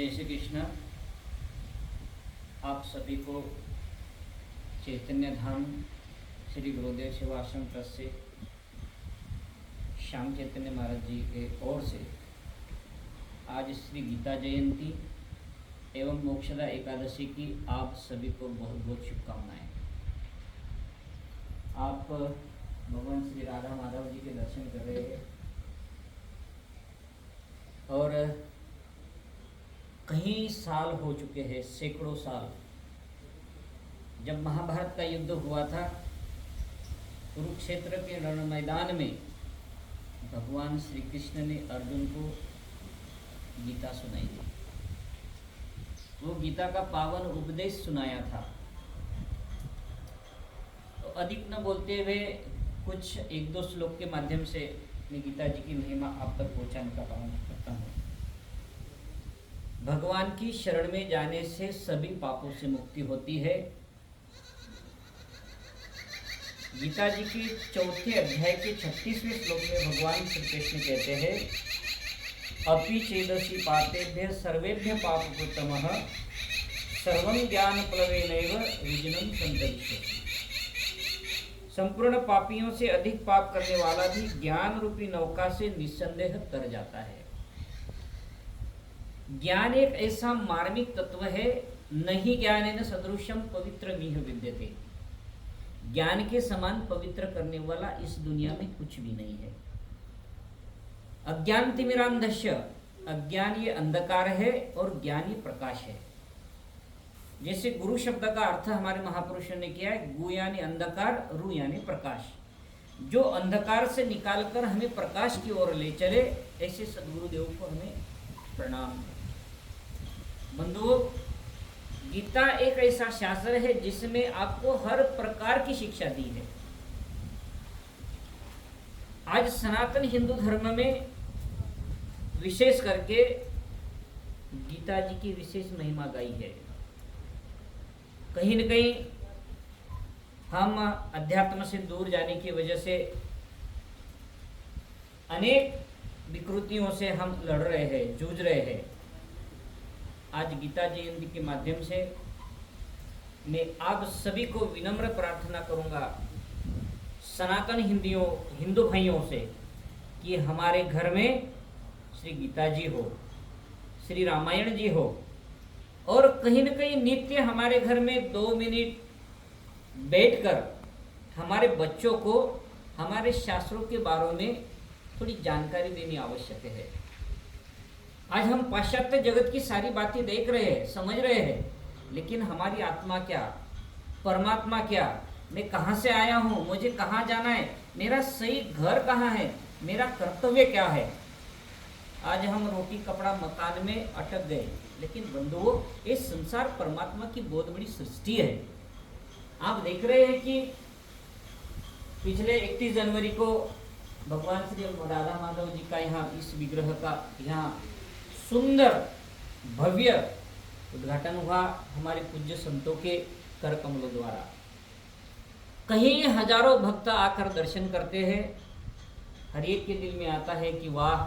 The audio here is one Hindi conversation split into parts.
जय श्री कृष्ण। आप सभी को चैतन्य धाम श्री गुरुदेव सेवाश्रम ट्रस्ट से श्याम चैतन्य महाराज जी के ओर से आज श्री गीता जयंती एवं मोक्षदा एकादशी की आप सभी को बहुत बहुत शुभकामनाएं। आप भगवान श्री राधा माधव जी के दर्शन कर रहे हैं और कई साल हो चुके हैं, सैकड़ों साल। जब महाभारत का युद्ध हुआ था, कुरुक्षेत्र के रण मैदान में भगवान श्री कृष्ण ने अर्जुन को गीता सुनाई थी। वो गीता का पावन उपदेश सुनाया था। तो अधिक न बोलते हुए कुछ एक दो श्लोक के माध्यम से मैं गीता जी की महिमा आप तक पहुंचाने का प्रयास करता हूँ। भगवान की शरण में जाने से सभी पापों से मुक्ति होती है। गीता जी के चौथे अध्याय के 36वें श्लोक में भगवान श्री कृष्ण कहते हैं, अपि चेदसि पापेभ्य सर्वेभ्य पापकृतमः सर्वं ज्ञान प्लवेनैव विजनं संतरिष्यति। संपूर्ण पापियों से अधिक पाप करने वाला भी ज्ञान रूपी नौका से निस्संदेह तर जाता है। ज्ञान एक ऐसा मार्मिक तत्व है, नहीं ज्ञानेन सदृशम पवित्रमिह विद्यते। ज्ञान के समान पवित्र करने वाला इस दुनिया में कुछ भी नहीं है। अज्ञान तिमिरांधस्य, अज्ञान ये अंधकार है और ज्ञान ये प्रकाश है। जैसे गुरु शब्द का अर्थ हमारे महापुरुषों ने किया है, गु यानी अंधकार, रु यानी प्रकाश। जो अंधकार से निकालकर हमें प्रकाश की ओर ले चले, ऐसे सद्गुरुदेव को हमें प्रणाम। बंधुओं, गीता एक ऐसा शास्त्र है जिसमें आपको हर प्रकार की शिक्षा दी है। आज सनातन हिंदू धर्म में विशेष करके गीता जी की विशेष महिमा गाई है। कहीं न कहीं हम अध्यात्म से दूर जाने की वजह से अनेक विकृतियों से हम लड़ रहे हैं, जूझ रहे हैं। आज गीता जयंती के माध्यम से मैं आप सभी को विनम्र प्रार्थना करूंगा, सनातन हिंदू भाइयों से, कि हमारे घर में श्री गीता जी हो, श्री रामायण जी हो, और कहीं न कहीं नित्य हमारे घर में 2 मिनट बैठकर हमारे बच्चों को हमारे शास्त्रों के बारे में थोड़ी जानकारी देनी आवश्यक है। आज हम पाश्चात्य जगत की सारी बातें देख रहे हैं, समझ रहे हैं, लेकिन हमारी आत्मा क्या, परमात्मा क्या, मैं कहाँ से आया हूँ, मुझे कहाँ जाना है, मेरा सही घर कहाँ है, मेरा कर्तव्य क्या है। आज हम रोटी कपड़ा मकान में अटक गए, लेकिन बंधुओं, ये संसार परमात्मा की बहुत बड़ी सृष्टि है। आप देख रहे हैं कि पिछले 31 जनवरी को भगवान श्री राधा माधव जी का यहाँ इस विग्रह का यहाँ सुंदर भव्य उद्घाटन हुआ हमारे पूज्य संतों के कर कमलों द्वारा। कहीं हजारों भक्त आकर दर्शन करते हैं। हर एक के दिल में आता है कि वाह,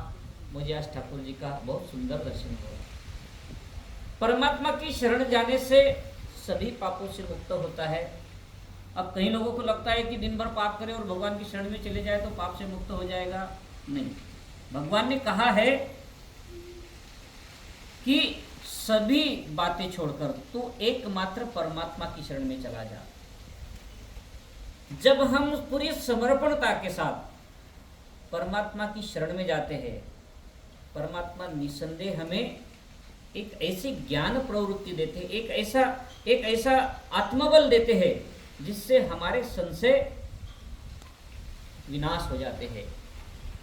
मुझे आज ठाकुर जी का बहुत सुंदर दर्शन हुआ। परमात्मा की शरण जाने से सभी पापों से मुक्त होता है। अब कई लोगों को लगता है कि दिन भर पाप करे और भगवान की शरण में चले जाए तो पाप से मुक्त हो जाएगा। नहीं, भगवान ने कहा है कि सभी बातें छोड़कर तू एकमात्र परमात्मा की शरण में चला जा। जब हम पूरी समर्पणता के साथ परमात्मा की शरण में जाते हैं, परमात्मा निसंदेह हमें एक ऐसी ज्ञान प्रवृत्ति देते हैं, एक ऐसा आत्मबल देते हैं जिससे हमारे संशय विनाश हो जाते हैं।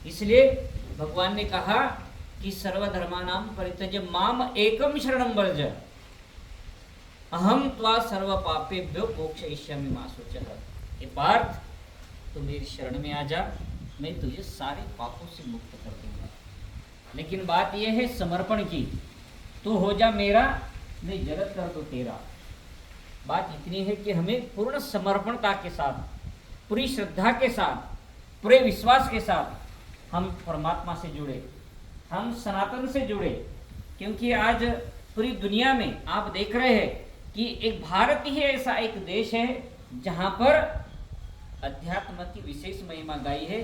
इसलिए भगवान ने कहा कि सर्वधर्मानां परित्यज्य माम एकम शरणं व्रज अहम त्वा सर्व पापेभ्यो मोक्षयिष्यामि मा शुचः। हे पार्थ, तू मेरी शरण में आ जा, मैं तुझे सारे पापों से मुक्त कर दूंगा। लेकिन बात यह है समर्पण की, तू हो जा मेरा, मैं जगत कर दो तेरा। बात इतनी है कि हमें पूर्ण समर्पणता के साथ, पूरी श्रद्धा के साथ, पूरे विश्वास के साथ हम परमात्मा से जुड़े, हम सनातन से जुड़े। क्योंकि आज पूरी दुनिया में आप देख रहे हैं कि एक भारत ही ऐसा एक देश है जहां पर अध्यात्म की विशेष महिमा गाई है,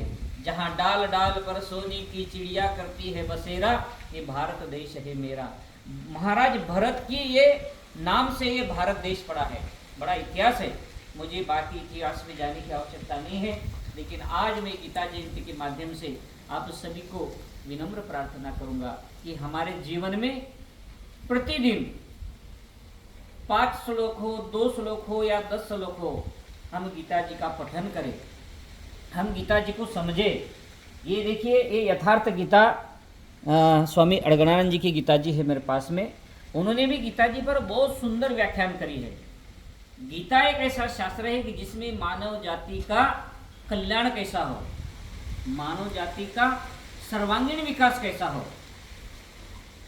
जहां डाल डाल पर सोने की चिड़िया करती है बसेरा, ये भारत देश है मेरा। महाराज भरत की ये नाम से ये भारत देश पड़ा है, बड़ा इतिहास है। मुझे बाकी इतिहास में जाने की आवश्यकता नहीं है, लेकिन आज मैं गीता जयंती के माध्यम से आप सभी को विनम्र प्रार्थना करूंगा कि हमारे जीवन में प्रतिदिन 5 श्लोक हो, 2 श्लोक हो या 10 श्लोक हो, हम गीता जी का पठन करें, हम गीता जी को समझे। ये देखिए, ये यथार्थ गीता स्वामी अड़गड़ानंद जी की गीता जी है मेरे पास में। उन्होंने भी गीता जी पर बहुत सुंदर व्याख्यान करी है। गीता एक ऐसा शास्त्र है कि जिसमें मानव जाति का कल्याण कैसा हो, मानव जाति का सर्वांगीण विकास कैसा हो,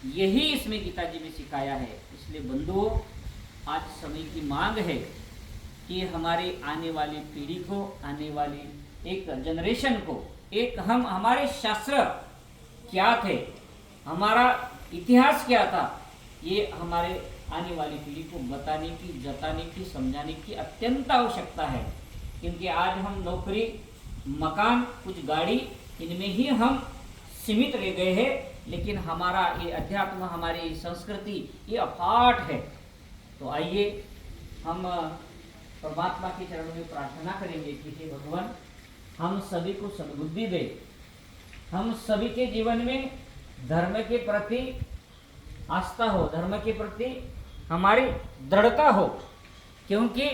यही इसमें गीता जी में सिखाया है। इसलिए बंधुओं, आज समय की मांग है कि हमारे आने वाली पीढ़ी को, आने वाली एक जनरेशन को, एक हमारे शास्त्र क्या थे, हमारा इतिहास क्या था, ये हमारे आने वाली पीढ़ी को बताने की, जताने की, समझाने की अत्यंत आवश्यकता है। क्योंकि आज हम नौकरी, मकान, कुछ गाड़ी, इनमें ही हम सीमित रह गए हैं, लेकिन हमारा ये अध्यात्म, हमारी संस्कृति ये अपाट है। तो आइए हम परमात्मा के चरणों में प्रार्थना करेंगे कि हे भगवान, हम सभी को सद्बुद्धि दे, हम सभी के जीवन में धर्म के प्रति आस्था हो, धर्म के प्रति हमारी दृढ़ता हो, क्योंकि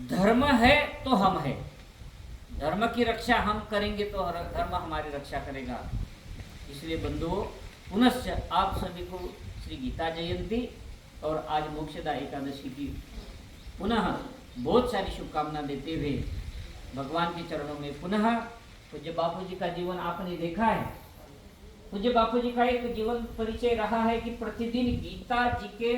धर्म है तो हम है। धर्म की रक्षा हम करेंगे तो धर्म हमारी रक्षा करेगा। इसलिए बंधुओं, पुनश्च आप सभी को श्री गीता जयंती और आज मोक्षदा एकादशी की पुनः बहुत सारी शुभकामना देते हुए भगवान के चरणों में पुनः पूज्य बापू जी का जीवन आपने देखा है। पूज्य बापू जी का एक जीवन परिचय रहा है कि प्रतिदिन गीता जी के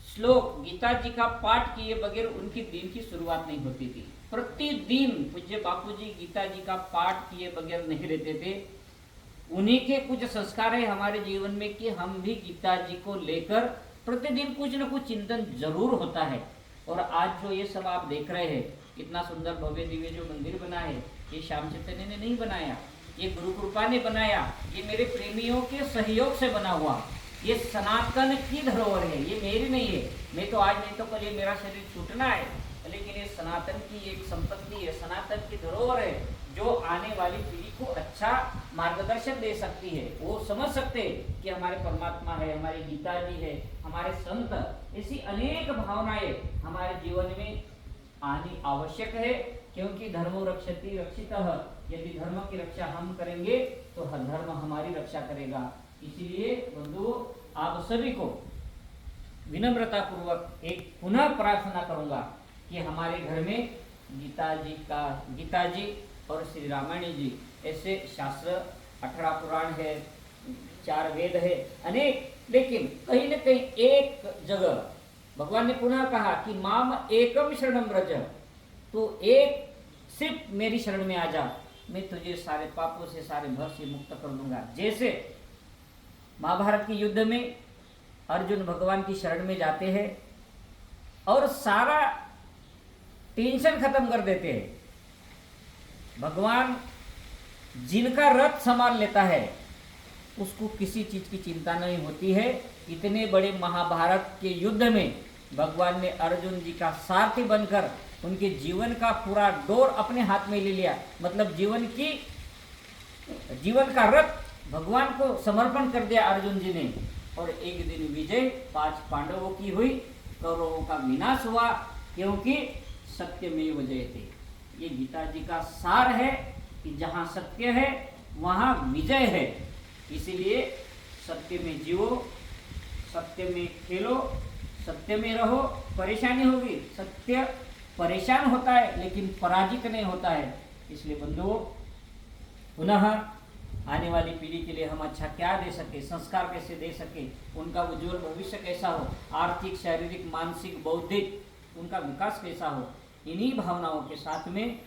श्लोक, गीता जी का पाठ किए बगैर उनकी दिन की शुरुआत नहीं होती थी। प्रतिदिन पूज्य बापू जी गीता जी का पाठ किए बगैर नहीं रहते थे। उन्हीं के कुछ संस्कार है हमारे जीवन में कि हम भी गीता जी को लेकर प्रतिदिन कुछ न कुछ चिंतन जरूर होता है। और आज जो ये सब आप देख रहे हैं, कितना सुंदर भव्य दिव्य जो मंदिर बना है, ये श्याम चैतन्य ने नहीं बनाया, ये गुरु कृपा ने बनाया, ये मेरे प्रेमियों के सहयोग से बना हुआ, ये सनातन की धरोहर है, ये मेरी नहीं है। मैं तो आज नहीं तो कल ये मेरा शरीर छूटना है, लेकिन ये सनातन की एक संपत्ति है, सनातन की धरोहर है, जो आने वाली पीढ़ी को अच्छा मार्गदर्शन दे सकती है। वो समझ सकते हैं कि हमारे परमात्मा है, हमारी गीता जी है, हमारे संत, ऐसी अनेक भावनाएं हमारे जीवन में आनी आवश्यक है। क्योंकि धर्मो रक्षति रक्षितः, यदि धर्म की रक्षा हम करेंगे तो धर्म हमारी रक्षा करेगा। इसीलिए बंधुओं, आप सभी को विनम्रता पूर्वक एक पुनः प्रार्थना करूंगा कि हमारे घर में गीता जी और श्री रामायण जी ऐसे शास्त्र, 18 पुराण है, 4 वेद है, अनेक, लेकिन कहीं न कहीं एक जगह भगवान ने पुनः कहा कि माम एकम शरणम व्रज, तो एक सिर्फ मेरी शरण में आ जा, मैं तुझे सारे पापों से, सारे भय से मुक्त कर दूंगा। जैसे महाभारत के युद्ध में अर्जुन भगवान की शरण में जाते हैं और सारा टेंशन खत्म कर देते हैं। भगवान जिनका रथ संभाल लेता है उसको किसी चीज की चिंता नहीं होती है। इतने बड़े महाभारत के युद्ध में भगवान ने अर्जुन जी का सारथी बनकर उनके जीवन का पूरा डोर अपने हाथ में ले लिया। मतलब जीवन का रथ भगवान को समर्पण कर दिया अर्जुन जी ने। और एक दिन विजय 5 पांडवों की हुई, कौरवों का विनाश हुआ, क्योंकि सत्यमेव जयते। ये गीता जी का सार है कि जहाँ सत्य है वहाँ विजय है। इसीलिए सत्य में जियो, सत्य में खेलो, सत्य में रहो। परेशानी होगी, सत्य परेशान होता है लेकिन पराजित नहीं होता है। इसलिए बंधुओं, पुनः आने वाली पीढ़ी के लिए हम अच्छा क्या दे सके, संस्कार कैसे दे सके, उनका उज्जवल भविष्य कैसा हो, आर्थिक, शारीरिक, मानसिक, बौद्धिक उनका विकास कैसा हो, इन्हीं भावनाओं के साथ में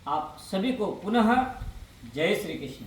आप सभी को पुनः जय श्री कृष्ण।